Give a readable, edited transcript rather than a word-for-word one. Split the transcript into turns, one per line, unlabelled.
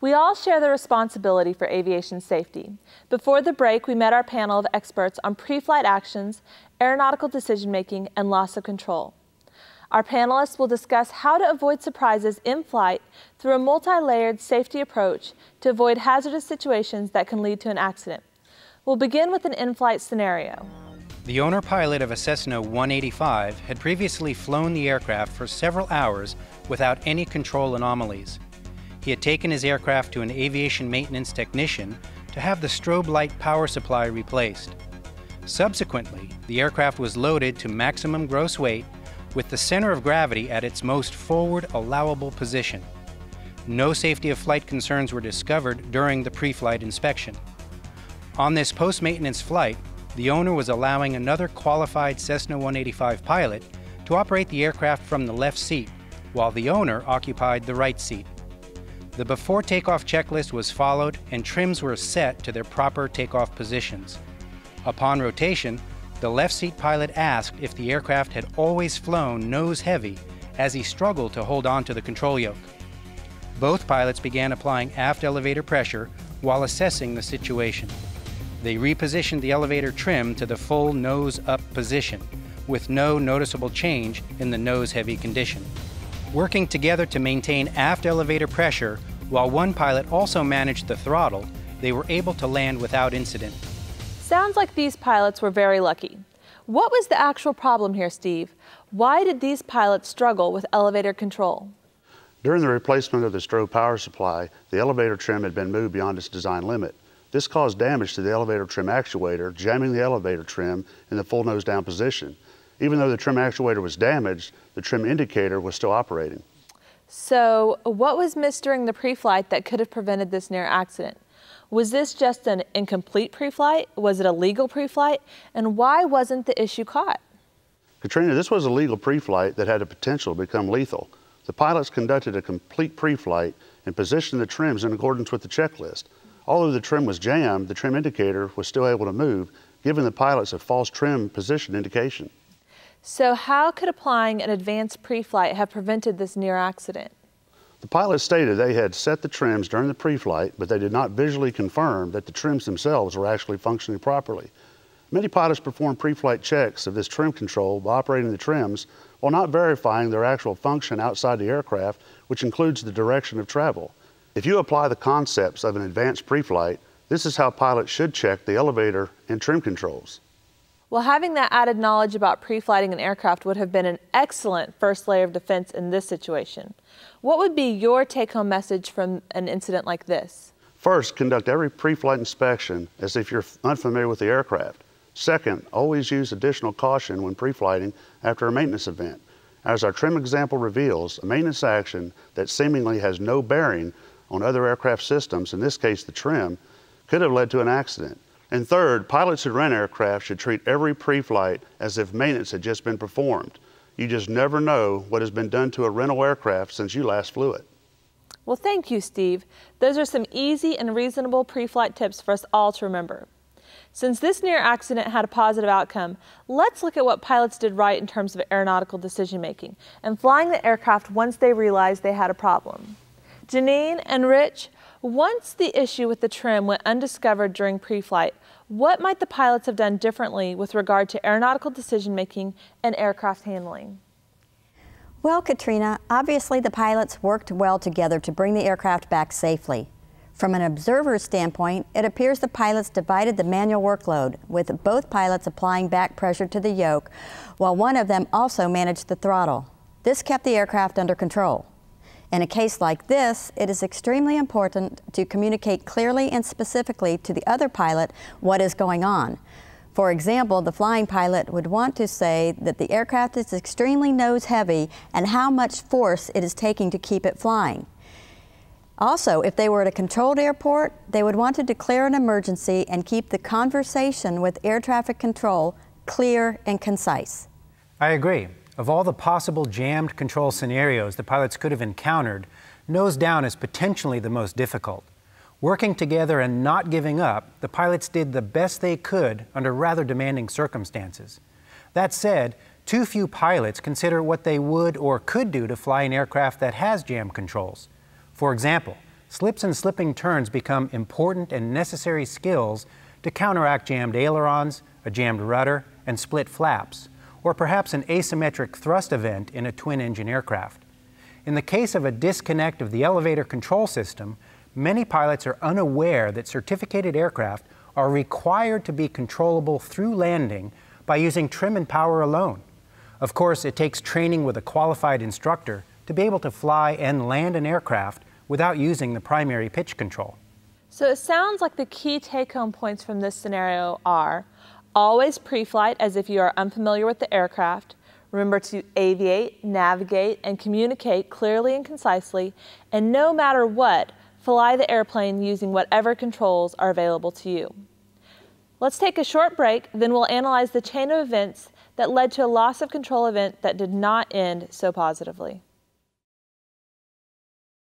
We all share the responsibility for aviation safety. Before the break, we met our panel of experts on pre-flight actions, aeronautical decision-making, and loss of control. Our panelists will discuss how to avoid surprises in flight through a multi-layered safety approach to avoid hazardous situations that can lead to an accident. We'll begin with an in-flight scenario.
The owner-pilot of a Cessna 185 had previously flown the aircraft for several hours without any control anomalies. He had taken his aircraft to an aviation maintenance technician to have the strobe light power supply replaced. Subsequently, the aircraft was loaded to maximum gross weight with the center of gravity at its most forward allowable position. No safety of flight concerns were discovered during the pre-flight inspection. On this post-maintenance flight, the owner was allowing another qualified Cessna 185 pilot to operate the aircraft from the left seat, while the owner occupied the right seat. The before takeoff checklist was followed and trims were set to their proper takeoff positions. Upon rotation, the left seat pilot asked if the aircraft had always flown nose heavy as he struggled to hold on to the control yoke. Both pilots began applying aft elevator pressure while assessing the situation. They repositioned the elevator trim to the full nose-up position, with no noticeable change in the nose-heavy condition. Working together to maintain aft elevator pressure, while one pilot also managed the throttle, they were able to land without incident.
Sounds like these pilots were very lucky. What was the actual problem here, Steve? Why did these pilots struggle with elevator control?
During the replacement of the strobe power supply, the elevator trim had been moved beyond its design limit. This caused damage to the elevator trim actuator, jamming the elevator trim in the full nose down position. Even though the trim actuator was damaged, the trim indicator was still operating.
So, what was missed during the pre-flight that could have prevented this near accident? Was this just an incomplete pre-flight? Was it a legal pre-flight? And why wasn't the issue caught?
Katrina, this was a legal pre-flight that had the potential to become lethal. The pilots conducted a complete pre-flight and positioned the trims in accordance with the checklist. Although the trim was jammed, the trim indicator was still able to move, giving the pilots a false trim position indication.
So how could applying an advanced pre-flight have prevented this near accident?
The pilots stated they had set the trims during the pre-flight, but they did not visually confirm that the trims themselves were actually functioning properly. Many pilots perform pre-flight checks of this trim control by operating the trims while not verifying their actual function outside the aircraft, which includes the direction of travel. If you apply the concepts of an advanced pre-flight, this is how pilots should check the elevator and trim controls.
Well, having that added knowledge about pre-flighting an aircraft would have been an excellent first layer of defense in this situation. What would be your take-home message from an incident like this?
First, conduct every pre-flight inspection as if you're unfamiliar with the aircraft. Second, always use additional caution when pre-flighting after a maintenance event. As our trim example reveals, a maintenance action that seemingly has no bearing on other aircraft systems, in this case the trim, could have led to an accident. And third, pilots who rent aircraft should treat every pre-flight as if maintenance had just been performed. You just never know what has been done to a rental aircraft since you last flew it.
Well, thank you, Steve. Those are some easy and reasonable pre-flight tips for us all to remember. Since this near accident had a positive outcome, let's look at what pilots did right in terms of aeronautical decision-making and flying the aircraft once they realized they had a problem. Janine and Rich, once the issue with the trim went undiscovered during pre-flight, what might the pilots have done differently with regard to aeronautical decision-making and aircraft handling?
Well, Katrina, obviously the pilots worked well together to bring the aircraft back safely. From an observer's standpoint, it appears the pilots divided the manual workload, with both pilots applying back pressure to the yoke, while one of them also managed the throttle. This kept the aircraft under control. In a case like this, it is extremely important to communicate clearly and specifically to the other pilot what is going on. For example, the flying pilot would want to say that the aircraft is extremely nose heavy and how much force it is taking to keep it flying. Also, if they were at a controlled airport, they would want to declare an emergency and keep the conversation with air traffic control clear and concise.
I agree. Of all the possible jammed control scenarios the pilots could have encountered, nose down is potentially the most difficult. Working together and not giving up, the pilots did the best they could under rather demanding circumstances. That said, too few pilots consider what they would or could do to fly an aircraft that has jam controls. For example, slips and slipping turns become important and necessary skills to counteract jammed ailerons, a jammed rudder, and split flaps, or perhaps an asymmetric thrust event in a twin-engine aircraft. In the case of a disconnect of the elevator control system, many pilots are unaware that certificated aircraft are required to be controllable through landing by using trim and power alone. Of course, it takes training with a qualified instructor to be able to fly and land an aircraft without using the primary pitch control.
So it sounds like the key take-home points from this scenario are: always pre-flight as if you are unfamiliar with the aircraft. Remember to aviate, navigate, and communicate clearly and concisely. And no matter what, fly the airplane using whatever controls are available to you. Let's take a short break, then we'll analyze the chain of events that led to a loss of control event that did not end so positively.